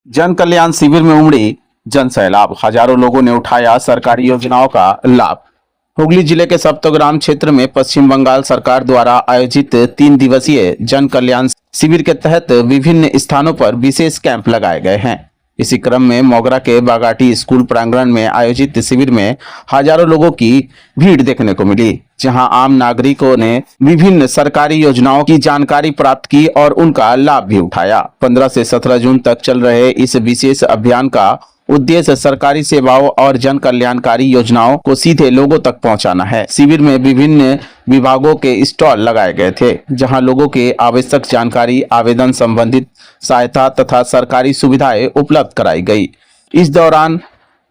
जन कल्याण शिविर में उमड़ी जन सैलाब। हजारों लोगों ने उठाया सरकारी योजनाओं का लाभ। हुगली जिले के सप्तग्राम क्षेत्र में पश्चिम बंगाल सरकार द्वारा आयोजित 3 दिवसीय जन कल्याण शिविर के तहत विभिन्न स्थानों पर विशेष कैंप लगाए गए हैं। इसी क्रम में मोगरा के बागाटी स्कूल प्रांगण में आयोजित शिविर में हजारों लोगों की भीड़ देखने को मिली, जहां आम नागरिकों ने विभिन्न सरकारी योजनाओं की जानकारी प्राप्त की और उनका लाभ भी उठाया। 15 से 17 जून तक चल रहे इस विशेष अभियान का उद्देश्य सरकारी सेवाओं और जन कल्याणकारी योजनाओं को सीधे लोगों तक पहुंचाना है। शिविर में विभिन्न विभागों के स्टॉल लगाए गए थे, जहां लोगों के आवश्यक जानकारी, आवेदन संबंधित सहायता तथा सरकारी सुविधाएं उपलब्ध कराई गई। इस दौरान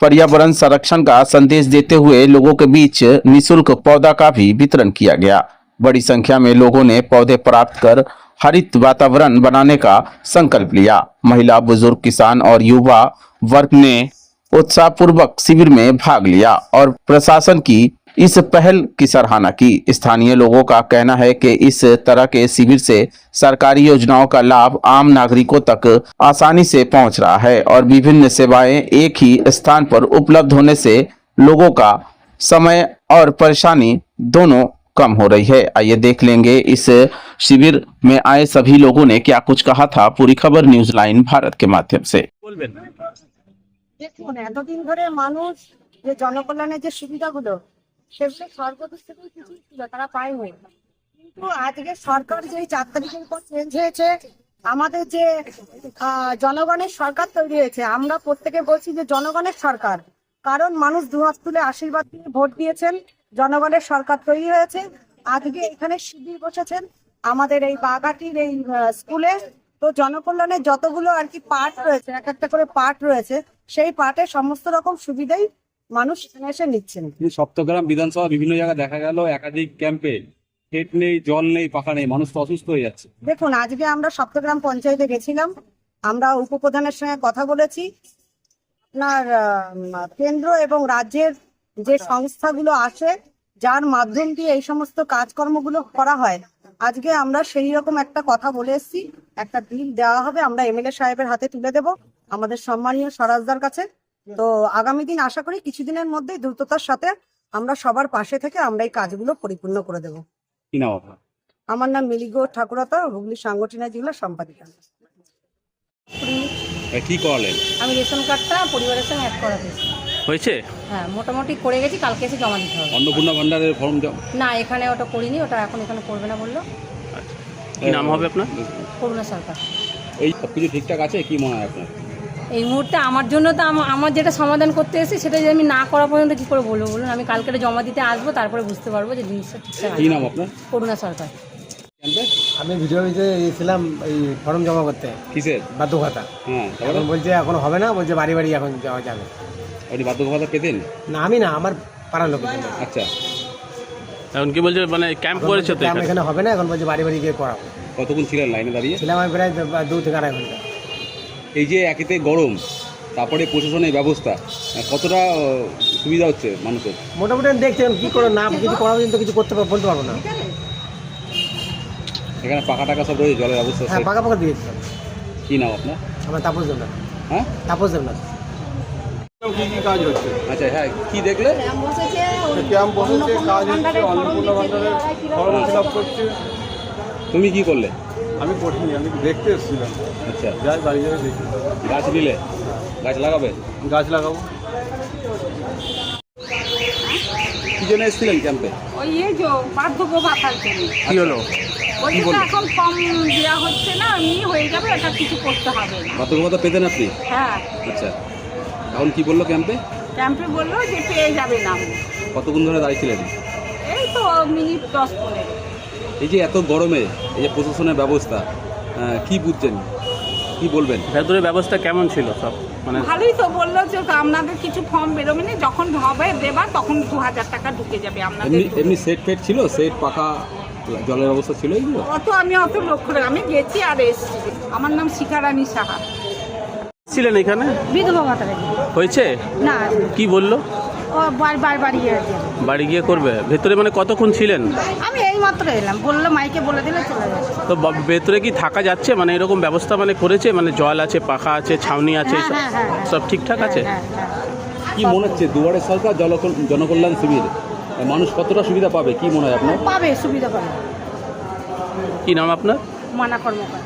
पर्यावरण संरक्षण का संदेश देते हुए लोगों के बीच निःशुल्क पौधा का भी वितरण किया गया। बड़ी संख्या में लोगों ने पौधे प्राप्त कर हरित वातावरण बनाने का संकल्प लिया। महिला, बुजुर्ग, किसान और युवा वर्ग ने उत्साहपूर्वक शिविर में भाग लिया और प्रशासन की इस पहल की सराहना की। स्थानीय लोगों का कहना है कि इस तरह के शिविर से सरकारी योजनाओं का लाभ आम नागरिकों तक आसानी से पहुंच रहा है और विभिन्न सेवाएं एक ही स्थान पर उपलब्ध होने से लोगों का समय और परेशानी दोनों कम हो रही है। आइए देख लेंगे इस शिविर में आए सभी लोगों ने क्या कुछ कहा था। पूरी खबर न्यूज लाइन भारत के माध्यम से। দেখুন, এতদিন ধরে মানুষ যে জনকল্যাণের যে সুবিধাগুলো সেগুলো সরকার থেকে কিছু ছিল তারা পায়নি, কিন্তু আজকে সরকার যে 4 তারিখের পর চেঞ্জ হয়েছে, আমাদের যে জনগণের সরকার তৈরি হয়েছে, আমরা প্রত্যেকে বলছি যে জনগণের সরকার, কারণ মানুষ দুহাত তুলে আশীর্বাদ দিয়ে ভোট দিয়েছেন, জনগণের সরকার তৈরি হয়েছে। আজকে এখানে শিবির বসেছেন আমাদের এই বাগাটির এই স্কুলে। তো জনকল্যাণের যতগুলো আর কি পার্ট রয়েছে, এক একটা করে পার্ট রয়েছে, সেই পার্টে সমস্ত রকম সুবিধাই মানুষ এখানে এসে নিচ্ছেন। সপ্তগ্রাম বিধানসভা বিভিন্ন জায়গায় দেখা গেল একাধিক ক্যাম্পে হেড নেই, জল নেই, পাখা নেই, মানুষ তো অসুস্থ হয়ে যাচ্ছে। দেখুন, আজকে আমরা সপ্তগ্রাম পঞ্চায়েতে গেছিলাম, আমরা উপপ্রধানের সঙ্গে কথা বলেছি। আপনার কেন্দ্র এবং রাজ্যের যে সংস্থাগুলো আসে, যার মাধ্যম দিয়ে এই সমস্ত কাজকর্মগুলো করা হয়, আজকে আমরা সেই রকম একটা কথা বলে এসেছি। একটা বিল দেওয়া হবে, আমরা এমএলএ সাহেবের হাতে তুলে দেব আমাদের সম্মানীয় স্বরাজদার কাছে। তো আগামী দিন আশা করি কিছুদিনের মধ্যেই দ্রুততার সাথে আমরা সবার পাশে থেকে আমরা এই কাজগুলো পরিপূর্ণ করে দেব। কি নাম আপনার? আমার নাম মিলিগো ঠাকুরতা, হুগলি সাংগঠনিক জেলা সম্পাদিকা। কি করলেন? আমি রেশন কার্ডটা পরিবারের সঙ্গে অ্যাড করাতে হয়েছে? হ্যাঁ, মোটামুটি করে গেছি, কালকে এসে জমা দিতে হবে। অন্নপূর্ণা ভান্ডারের ফর্ম না, এখানে ওটা করিনি, ওটা এখন এখানে করবে না বললো। কি নাম হবে আপনার? করুণা সরকার। এই সব কিছু ঠিকঠাক আছে কি মনে হয় আপনার? এই মুহূর্তে আমার জন্য তো আমার যেটা সমাধান করতে এসেছি সেটা যদি আমি না করা পর্যন্ত কী করে বলবো বলুন? আমি কালকে জমা দিতে আসবো, তারপরে বুঝতে পারবো যে জিনিসটা ঠিকঠাক আছে। কি নাম আপনার? করুণা সরকার। আমি ভিডিও অফিসে গিয়েছিলাম এই ফর্ম জমা করতে। কিসের? বার্ধক্য ভাতা। হ্যাঁ, এখন বলছে এখন হবে না, বলছে বাড়ি বাড়ি এখন যাওয়া যাবে। আপনি বার্ধক্য ভাতা পেতেন? না, আমি না, আমার পাড়ার লোক। আচ্ছা, এখন কি বলছে মানে ক্যাম্প করেছে তো এখানে? এখানে হবে না, এখন বলছে বাড়ি বাড়ি গিয়ে করাবো। কতক্ষণ ছিলেন লাইনে দাঁড়িয়ে? ছিলাম আমি প্রায় 2 থেকে 2.5 ঘন্টা। এই যে একেতে গরম, তারপরে প্রশাসনের ব্যবস্থা, কতটা সুবিধা হচ্ছে মানুষের? মোটামুটি দেখছেন কি করে, না কিছু করা পর্যন্ত কিছু করতে বলতে পারবো না। এখানে পাকা টাকা সব রয়েছে, জলের ব্যবস্থা? হ্যাঁ, পাকা পাকা দিয়েছি। কি নাম আপনার? আমার তাপস দেবনাথ। হ্যাঁ, তাপস দেবনাথ। কি কি কাজ হচ্ছে? আচ্ছা, হ্যাঁ, কি দেখলে? ক্যাম্প বসেছে, কাজ হচ্ছে, অন্নপূর্ণা ভান্ডারের ফর্ম ফিল আপ করছে। তুমি কি করলে? আমি করিনি, আমি দেখতে এসেছিলাম। আচ্ছা, যাই বাড়ি যাই দেখি, গাছ নিলে? গাছ লাগাবে? গাছ লাগাবো। কি জন্য এসেছিলেন ক্যাম্পে? ওই এই যে বার্ধক্য ভাতার জন্য। কি হলো? বলছি তো এখন ফর্ম দেওয়া হচ্ছে না, এমনি হয়ে যাবে, এটা কিছু করতে হবে না। বার্ধক্য ভাতা পেতেন আপনি? হ্যাঁ, আচ্ছা, এখন কি বললো ক্যাম্পে? ক্যাম্পে বললো যে পেয়ে যাবে না। কতক্ষণ ধরে দাঁড়িয়েছিলেন? এই তো মিনিট 10-15। এই যে এত গরমে এই যে প্রশাসনের ব্যবস্থা, কি বুঝছেন, কি বলবেন? ভেতরের ব্যবস্থা কেমন ছিল সব? মানে ভালোই তো বললো যে আপনাদের কিছু ফর্ম বেরোবে না, যখন হবে দেবা তখন 2000 টাকা ঢুকে যাবে আপনাদের। এমনি সেট ফেট ছিল? সেট, পাখা, জলের ব্যবস্থা ছিল এগুলো? অত লক্ষ্য করে আমি গেছি আর এসেছি। আমার নাম শিখারানী সাহা। ছিলেন এখানে? বিধবা ভাতা হয়েছে? না, কি বললো? ও বাড়ি গিয়ে বাড়ি গিয়ে করবে? ভেতরে মানে কতক্ষণ ছিলেন? আমি এই মাত্র এলাম, বললো মাইকে বলে দিলে চলে যাচ্ছে। তো ভেতরে কি থাকা যাচ্ছে? মানে এরকম ব্যবস্থা মানে করেছে, মানে জল আছে, পাখা আছে, ছাউনি আছে, হ্যাঁ, হ্যাঁ, হ্যাঁ, হ্যাঁ। সব ঠিকঠাক আছে? হ্যাঁ, হ্যাঁ। কি মনে হচ্ছে দুয়ারে সরকার জনকল্যাণ শিবির মানুষ কতটা সুবিধা পাবে কি মনে হয় আপনার? পাবে, সুবিধা পাবে। কি নাম আপনার? মানা কর্মকার।